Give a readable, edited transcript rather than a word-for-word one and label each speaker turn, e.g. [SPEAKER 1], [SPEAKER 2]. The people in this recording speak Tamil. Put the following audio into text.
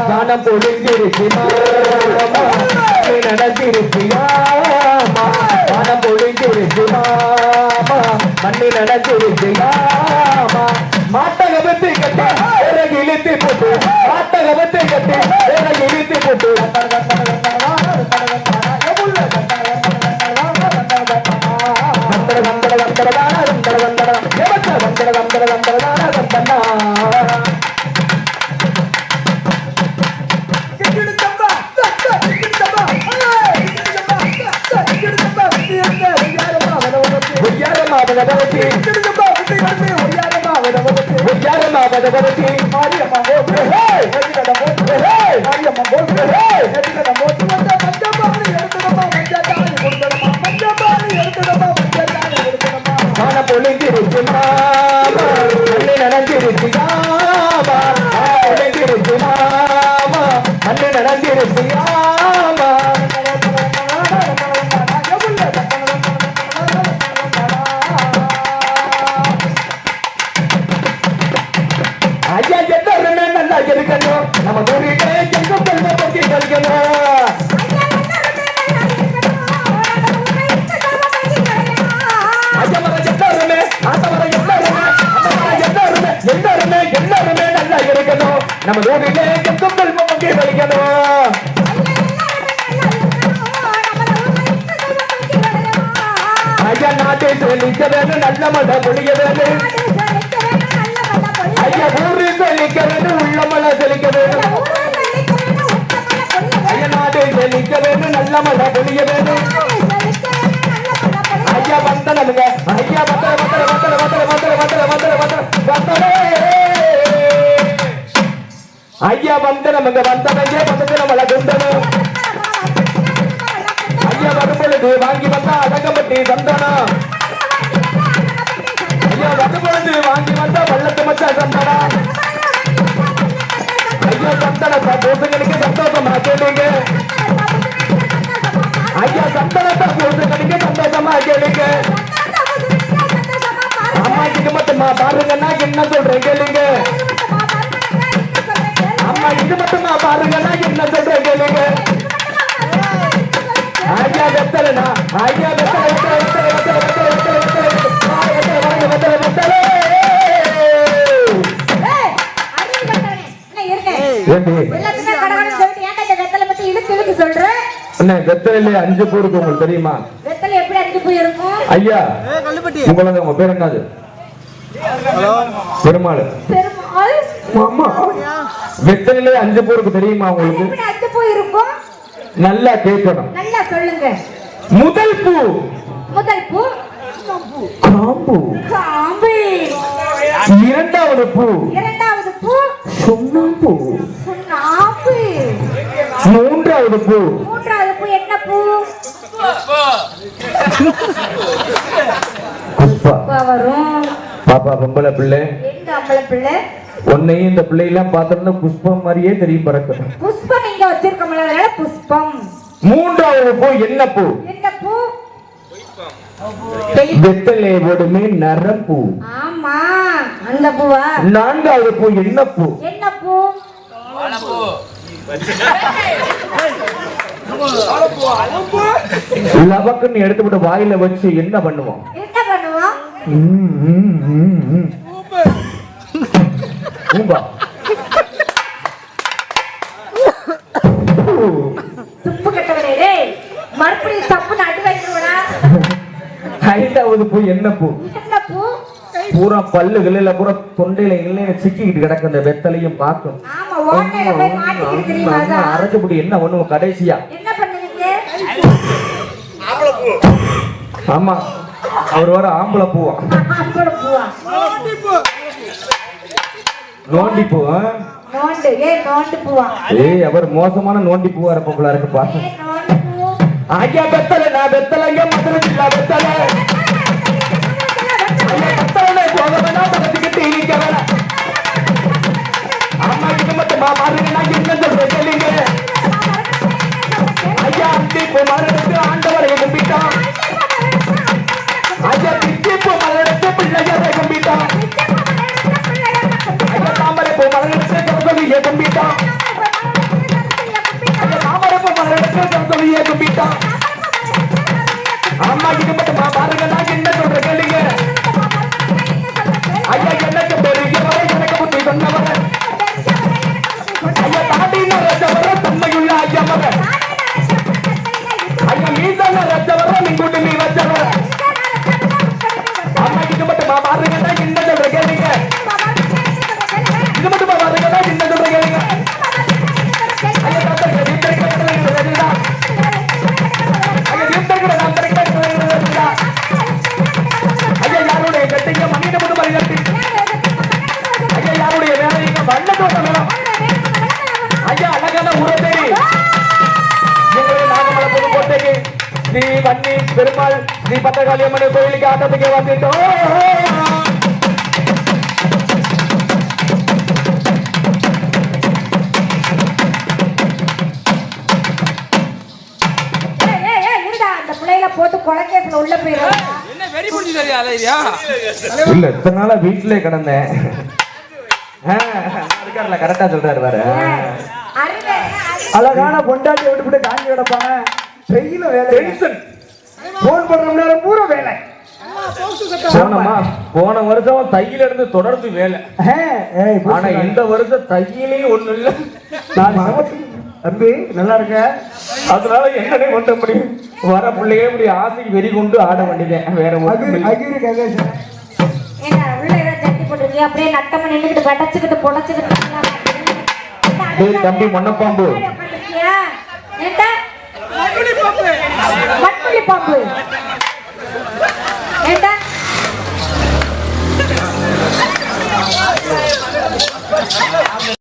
[SPEAKER 1] காணம் பொழிஞ்சிருச்சுமா நடந்திருச்சியா காணம் பொழிஞ்சிருச்சுமா மண்ணி நடந்திருச்சியாமா மாட்டகபத்தை கட்டி விறகு இழுத்து போட்டு மாட்டகபத்தை கட்டி விறகு இழுத்து போட்டு நம்ம ஊரிலே எங்கும் பற்றி கழிக்கணும் ஐயா நாட்டை சொல்லிக்க வேணும் நல்ல மழை பொழிய வேணும் ஐயா ஊரு சொல்லிக்க வேணும் உள்ள மழை தெளிக்க வேணும் ஐயா நாட்டை சொல்லிக்க வேணும் நல்ல மழை பொழிய வேணும் ஐயா வந்தனங்க ஐயா ஐயா வந்து நமக்கு வந்தனங்க பக்கத்து நம்மளை குந்தனும் ஐயா வரும்பொழுது வாங்கி வந்தா அடங்கப்பட்டி சந்தனம் ஐயா வரும்பொழுது வாங்கி வந்தா வள்ளத்து மச்சா சந்தனம் ஐயா சந்தனத்தை போட்டுங்களுக்கு சந்தோஷமா கேளுங்க ஐயா சந்தனத்தை போட்டுங்களுக்கு சந்தோஷமா கேளுங்க அம்மா இது மட்டுமா பாருங்கன்னா என்ன சொல்றேன் கேளுங்க அம்மா இது மட்டுமா பாருங்கன்னா என்ன சொல்றேன் கேளுங்க ஐயா வெத்தலனா ஐயா வெத்தலையில 5 பூ இருக்கு உங்களுக்கு தெரியுமா ஐயா உங்களுக்கு உங்க பேர் என்னது பெருமாள் வெத்தலையில 5 பூ இருக்கு தெரியுமா உங்களுக்கு நல்லா கேட்கணும் நல்லா சொல்லுங்க முதல் பூ காம்பு இரண்டாவது பூ சுண்ணாம்பு மூன்றாவது பூ என்ன பூ புஷ்பா வரும் பாப்பா பொம்பளை பிள்ளை எங்க அம்பளை பிள்ளை உன்னையும் இந்த பிள்ளையெல்லாம் பார்த்தோம்னா புஷ்பம் மாதிரியே தெரியும் பறக்கணும் புஷ்பம் இங்க வச்சிருக்கோம்ல புஷ்பம் மூன்றாவது பூ என்ன பூ வெத்தலை ஓடுமே நரம்பூ ஆமா அந்த பூவா நான்காவது பூ என்ன பூ லவக்குன்னு எடுத்துவிட்டு வாயில வச்சு என்ன பண்ணுவோம் மறுபடியும் தப்பு நடு வைக்கிறவனா ஐந்தாவது பூ என்ன பூ பூரா பல்லுகள் பூரா தொண்டையில இல்லைன்னு சிக்கிக்கிட்டு கிடக்கு அந்த வெத்தலையும் பார்க்கும் அரைச்சபடி என்ன பண்ணுவோம் கடைசியா ஆமா அவர் வர ஆம்பளை பூவா நோண்டி பூ அவர் மோசமான நோண்டி பூவா இருப்பா இருக்கு பாருங்க ஐயா வெத்தலை நான் வெத்தலைங்க மதுரை ஜில்லா வெத்தலை வெத்தலை போக வேணா பக்கத்துக்கிட்டு இழிக்க வேணாம் அம்மா இது மட்டுமா பாருங்கன்னா என்ன சொல்ற கேளுங்க ஐயா அந்திப்பு மரணத்து ஆண்டவரை கும்பிட்டான் ஐயா திட்டிப்பு மரணத்து பிள்ளையரை கும்பிட்டான் கும்பிட்டான் ஐயா தாமரை பூ மலர் எடுத்து சொல்லியே கும்பிட்டான் ஐயா தாமரை பூ மலர் எடுத்து சொல்லியே கும்பிட்டான் அம்மா இது மட்டும் பாருங்க நான் என்ன சொல்ற கேளுங்க ஐயா எனக்கு பெரியவரை எனக்கு புத்தி சொன்னவர ஐயா தாண்டின ரஜவர தன்மையுள்ள ஐயவர ஐயா மீதான ரஜவர நீங்குண்டு நீ வச்சவர அம்மா இது மட்டும் பாருங்க நான் என்ன சொல்ற கேளுங்க இது மட்டும் பாருங்க நான் என்ன சொல்ற கேளுங்க ஐயா தாத்தர் ஐயா யாருடைய கட்டிங்க மண்ணிட மட்டும் பரிகட்டி ஐயா யாருடைய வேலைங்க வண்ணத்தோட்ட வேணும் ஐயா அழகான உரத்தேரி எங்களுடைய நாகமலை புதுக்கோட்டைக்கு ஸ்ரீ வன்னி பெருமாள் ஸ்ரீ பத்திரகாளி அம்மன் கோயிலுக்கு ஆட்டத்துக்கு வந்துட்டோம்
[SPEAKER 2] போட்டு கொலைக்கேஸ்ல உள்ள போயிடும்
[SPEAKER 3] என்ன வெடி புடிச்சு சரியா அலையா
[SPEAKER 1] இல்ல இத்தனை நாளா வீட்லயே கிடந்தேன் அதுக்காரல கரெக்டா சொல்றாரு பாரு
[SPEAKER 4] அழகான பொண்டாட்டி விட்டு காஞ்சி கிடப்பாங்க வெயில வேலை
[SPEAKER 1] டென்ஷன்
[SPEAKER 4] போன் பண்ற நேரம் பூரா வேலை
[SPEAKER 1] போனமா போன வருஷம் தையில இருந்து தொடர்ந்து வேலை ஆனா இந்த வருஷம் தையிலையும் ஒண்ணு இல்ல
[SPEAKER 4] தம்பி நல்லா இருக்க
[SPEAKER 1] அதனால என்னன்னே கொண்ட முடியும் வர பிள்ளையே இப்படி ஆசைக்கு வெறி கொண்டு ஆட வேண்டியதேன் வேற
[SPEAKER 2] ஏன்னா உள்ள ஏதாவது ஜட்டி போட்டுருக்கியா அப்படியே நட்டமா நின்னுக்கிட்டு வடச்சுக்கிட்டு புடச்சுக்கிட்டு
[SPEAKER 1] தம்பி மொன்னப்பாம்பு
[SPEAKER 2] மண்புலி பாம்பு